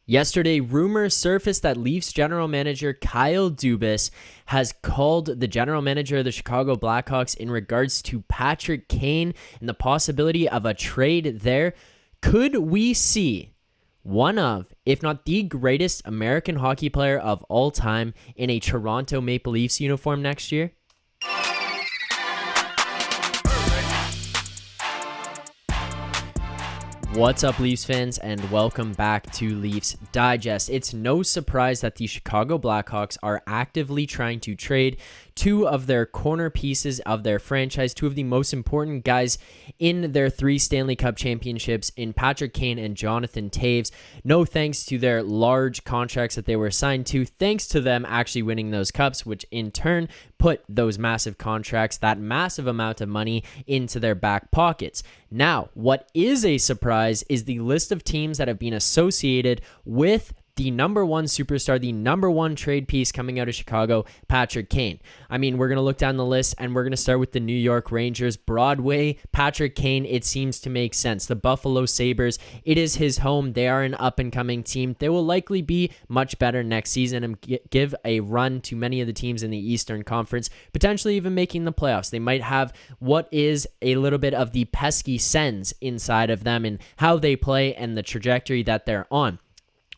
Yesterday, rumors surfaced that Leafs general manager Kyle Dubas has called the general manager of the Chicago Blackhawks in regards to Patrick Kane and the possibility of a trade there. Could we see one of, if not the greatest American hockey player of all time in a Toronto Maple Leafs uniform next year? What's up, Leafs fans, and welcome back to Leafs Digest. It's no surprise that the Chicago Blackhawks are actively trying to trade two of their corner pieces of their franchise, two of the most important guys in their three Stanley Cup championships in Patrick Kane and Jonathan Toews. No thanks to their large contracts that they were signed to, thanks to them actually winning those cups, which in turn put those massive contracts, that massive amount of money, into their back pockets. Now, what is a surprise is the list of teams that have been associated with the number one superstar, the number one trade piece coming out of Chicago, Patrick Kane. I mean, we're going to look down the list and we're going to start with the New York Rangers. Broadway, Patrick Kane, it seems to make sense. The Buffalo Sabres, it is his home. They are an up-and-coming team. They will likely be much better next season and give a run to many of the teams in the Eastern Conference, potentially even making the playoffs. They might have what is a little bit of the pesky Sens inside of them and how they play and the trajectory that they're on.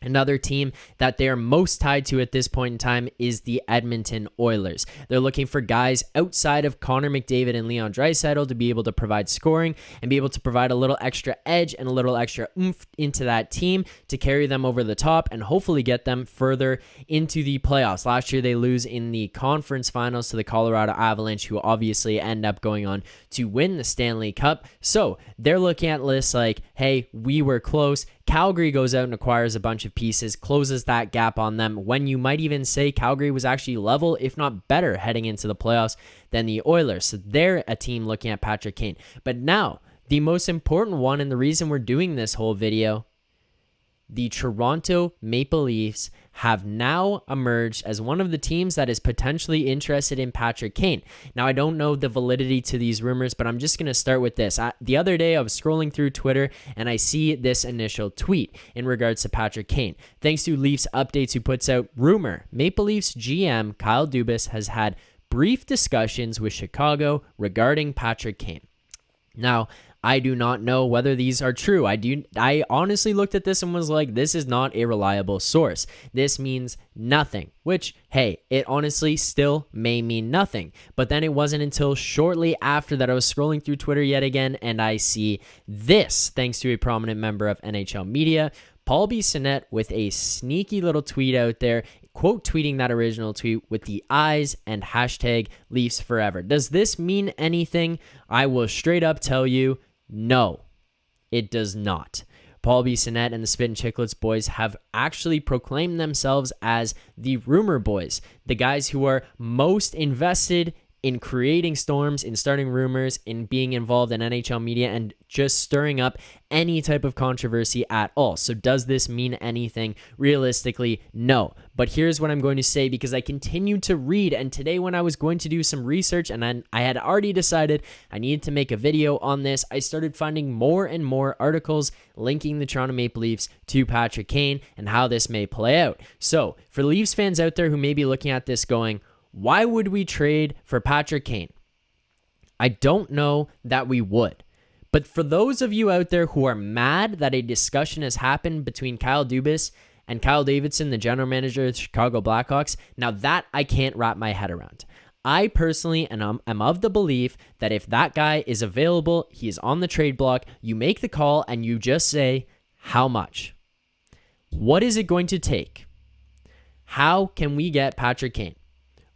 Another team that they are most tied to at this point in time is the Edmonton Oilers. They're looking for guys outside of Connor McDavid and Leon Draisaitl to be able to provide scoring and be able to provide a little extra edge and a little extra oomph into that team to carry them over the top and hopefully get them further into the playoffs. Last year, they lose in the conference finals to the Colorado Avalanche, who obviously end up going on to win the Stanley Cup. So they're looking at lists like, hey, we were close. Calgary goes out and acquires a bunch of pieces, closes that gap on them, when you might even say Calgary was actually level, if not better, heading into the playoffs than the Oilers. So they're a team looking at Patrick Kane. But now, the most important one, and the reason we're doing this whole video, the Toronto Maple Leafs have now emerged as one of the teams that is potentially interested in Patrick Kane. Now, I don't know the validity to these rumors, but I'm just going to start with this. The other day, I was scrolling through Twitter, and I see this initial tweet in regards to Patrick Kane. Thanks to Leafs Updates, who puts out, rumor, Maple Leafs GM Kyle Dubas has had brief discussions with Chicago regarding Patrick Kane. Now, I do not know whether these are true. I honestly looked at this and was like, this is not a reliable source. This means nothing, which, hey, it honestly still may mean nothing. But then it wasn't until shortly after that I was scrolling through Twitter yet again, and I see this, thanks to a prominent member of NHL media, Paul Bissonette, with a sneaky little tweet out there, quote tweeting that original tweet with the eyes and hashtag Leafs Forever. Does this mean anything? I will straight up tell you, no, it does not. Paul Bissonette and the Spit and Chicklets boys have actually proclaimed themselves as the rumor boys, the guys who are most invested in creating storms, in starting rumors, in being involved in NHL media, and just stirring up any type of controversy at all. So does this mean anything? Realistically, no. But here's what I'm going to say, because I continued to read, and today when I was going to do some research and I had already decided I needed to make a video on this, I started finding more and more articles linking the Toronto Maple Leafs to Patrick Kane and how this may play out. So for Leafs fans out there who may be looking at this going, why would we trade for Patrick Kane? I don't know that we would. But for those of you out there who are mad that a discussion has happened between Kyle Dubas and Kyle Davidson, the general manager of the Chicago Blackhawks, now that I can't wrap my head around. I personally am of the belief that if that guy is available, he is on the trade block, you make the call and you just say, how much? What is it going to take? How can we get Patrick Kane?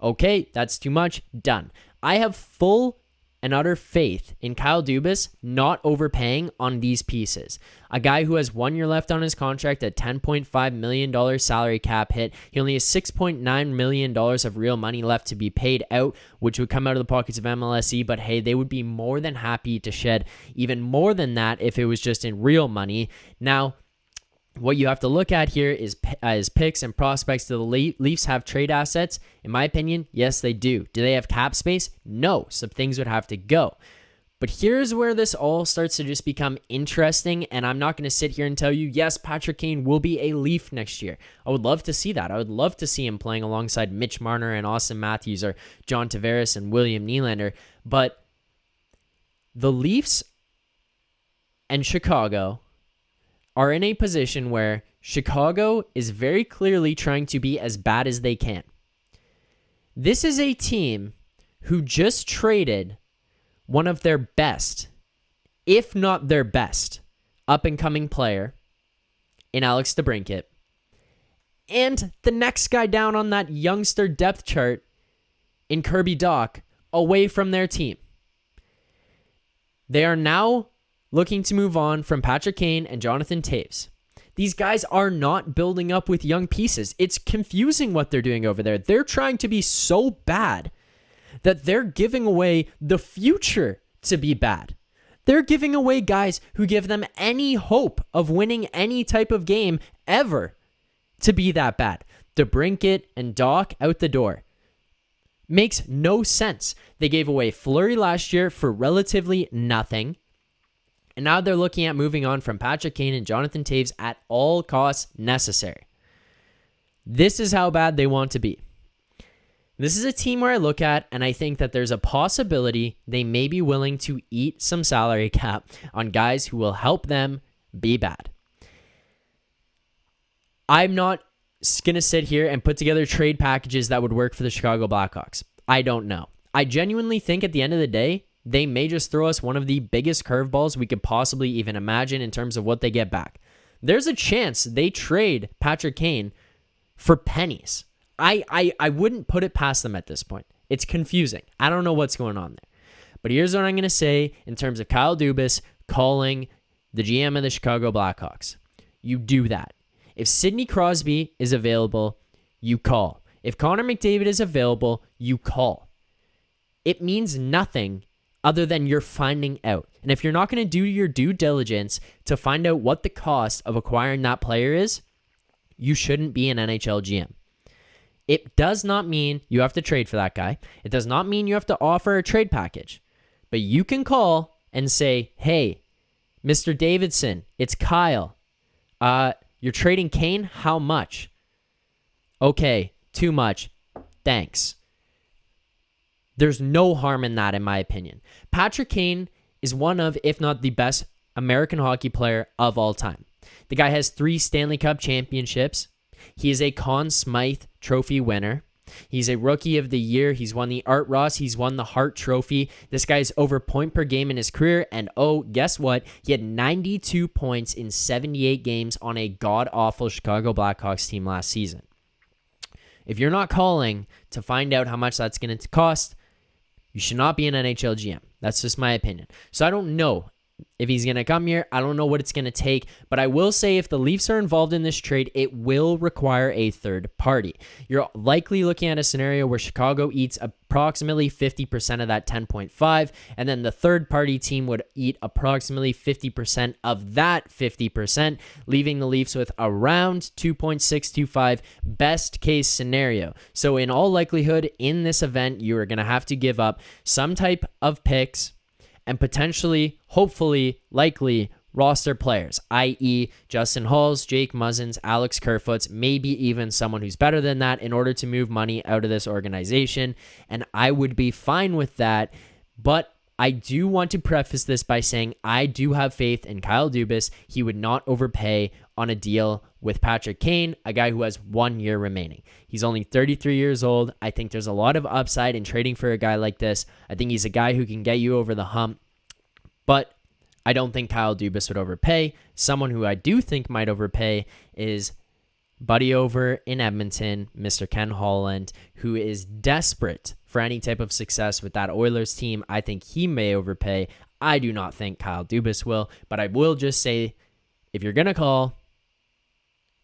Okay, that's too much. Done. I have full and utter faith in Kyle Dubas not overpaying on these pieces. A guy who has 1 year left on his contract at $10.5 million salary cap hit. He only has $6.9 million of real money left to be paid out, which would come out of the pockets of MLSE, but hey, they would be more than happy to shed even more than that if it was just in real money. Now, what you have to look at here is picks and prospects. Do the Leafs have trade assets? In my opinion, yes, they do. Do they have cap space? No. Some things would have to go. But here's where this all starts to just become interesting, and I'm not going to sit here and tell you, yes, Patrick Kane will be a Leaf next year. I would love to see that. I would love to see him playing alongside Mitch Marner and Austin Matthews or John Tavares and William Nylander. But the Leafs and Chicago are in a position where Chicago is very clearly trying to be as bad as they can. This is a team who just traded one of their best, if not their best, up-and-coming player in Alex DeBrincat, and the next guy down on that youngster depth chart in Kirby Dach away from their team. They are now looking to move on from Patrick Kane and Jonathan Toews. These guys are not building up with young pieces. It's confusing what they're doing over there. They're trying to be so bad that they're giving away the future to be bad. They're giving away guys who give them any hope of winning any type of game ever to be that bad. DeBrincat and Dach out the door. Makes no sense. They gave away Fleury last year for relatively nothing. And now they're looking at moving on from Patrick Kane and Jonathan Toews at all costs necessary. This is how bad they want to be. This is a team where I look at and I think that there's a possibility they may be willing to eat some salary cap on guys who will help them be bad. I'm not going to sit here and put together trade packages that would work for the Chicago Blackhawks. I don't know. I genuinely think at the end of the day, they may just throw us one of the biggest curveballs we could possibly even imagine in terms of what they get back. There's a chance they trade Patrick Kane for pennies. I wouldn't put it past them at this point. It's confusing. I don't know what's going on there. But here's what I'm going to say in terms of Kyle Dubas calling the GM of the Chicago Blackhawks. You do that. If Sidney Crosby is available, you call. If Connor McDavid is available, you call. It means nothing other than you're finding out. And if you're not going to do your due diligence to find out what the cost of acquiring that player is, you shouldn't be an NHL GM. It does not mean you have to trade for that guy. It does not mean you have to offer a trade package. But you can call and say, hey, Mr. Davidson, it's Kyle. You're trading Kane? How much? Okay, too much. Thanks. There's no harm in that, in my opinion. Patrick Kane is one of, if not the best American hockey player of all time. The guy has 3 Stanley Cup championships. He is a Conn Smythe Trophy winner. He's a Rookie of the Year. He's won the Art Ross. He's won the Hart Trophy. This guy's over point per game in his career. And oh, guess what? He had 92 points in 78 games on a god-awful Chicago Blackhawks team last season. If you're not calling to find out how much that's going to cost, you should not be an NHL GM. That's just my opinion. So I don't know if he's going to come here. I don't know what it's going to take. But I will say if the Leafs are involved in this trade, it will require a third party. You're likely looking at a scenario where Chicago eats approximately 50% of that 10.5, and then the third party team would eat approximately 50% of that 50%, leaving the Leafs with around 2.625 best case scenario. So in all likelihood, in this event, you are going to have to give up some type of picks and potentially, hopefully, likely roster players, i.e. Justin Hulls, Jake Muzzins, Alex Kerfoot, maybe even someone who's better than that in order to move money out of this organization. And I would be fine with that. But I do want to preface this by saying I do have faith in Kyle Dubas. He would not overpay on a deal with Patrick Kane, a guy who has 1 year remaining. He's only 33 years old. I think there's a lot of upside in trading for a guy like this. I think he's a guy who can get you over the hump. But I don't think Kyle Dubas would overpay. Someone who I do think might overpay is buddy over in Edmonton, Mr. Ken Holland, who is desperate for any type of success with that Oilers team. I think he may overpay. I do not think Kyle Dubas will, but I will just say, if you're going to call,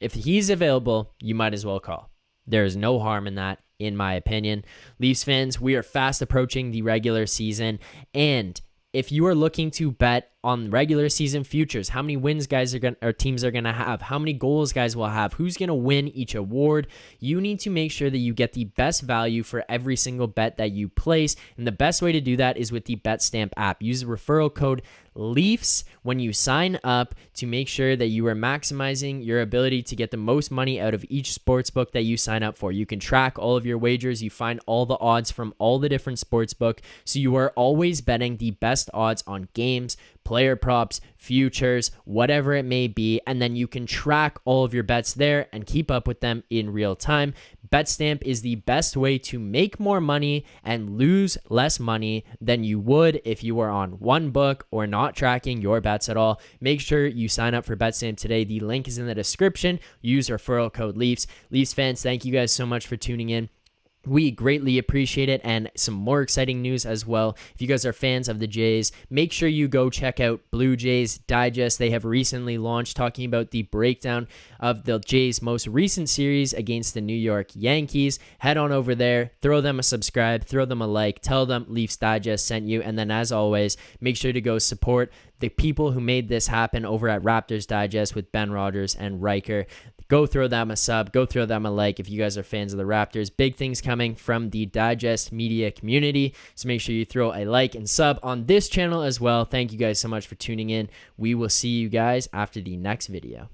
if he's available, you might as well call. There is no harm in that, in my opinion. Leafs fans, we are fast approaching the regular season, and if you are looking to bet on regular season futures, how many wins guys are going or teams are going to have, how many goals guys will have, who's going to win each award. You need to make sure that you get the best value for every single bet that you place. And the best way to do that is with the betstamp app. Use the referral code LEAFS when you sign up to make sure that you are maximizing your ability to get the most money out of each sportsbook that you sign up for. You can track all of your wagers. You find all the odds from all the different sportsbook, so you are always betting the best odds on games, player props, futures, whatever it may be, and then you can track all of your bets there and keep up with them in real time. Betstamp is the best way to make more money and lose less money than you would if you were on one book or not tracking your bets at all. Make sure you sign up for Betstamp today. The link is in the description. Use referral code LEAFS. LEAFS fans, thank you guys so much for tuning in. We greatly appreciate it, and some more exciting news as well. If you guys are fans of the Jays, make sure you go check out Blue Jays Digest. They have recently launched, talking about the breakdown of the Jays' most recent series against the New York Yankees. Head on over there, throw them a subscribe, throw them a like, tell them Leafs Digest sent you, and then as always, make sure to go support the people who made this happen over at Raptors Digest with Ben Rogers and Riker. Go throw them a sub. Go throw them a like if you guys are fans of the Raptors. Big things coming from the Digest media community. So make sure you throw a like and sub on this channel as well. Thank you guys so much for tuning in. We will see you guys after the next video.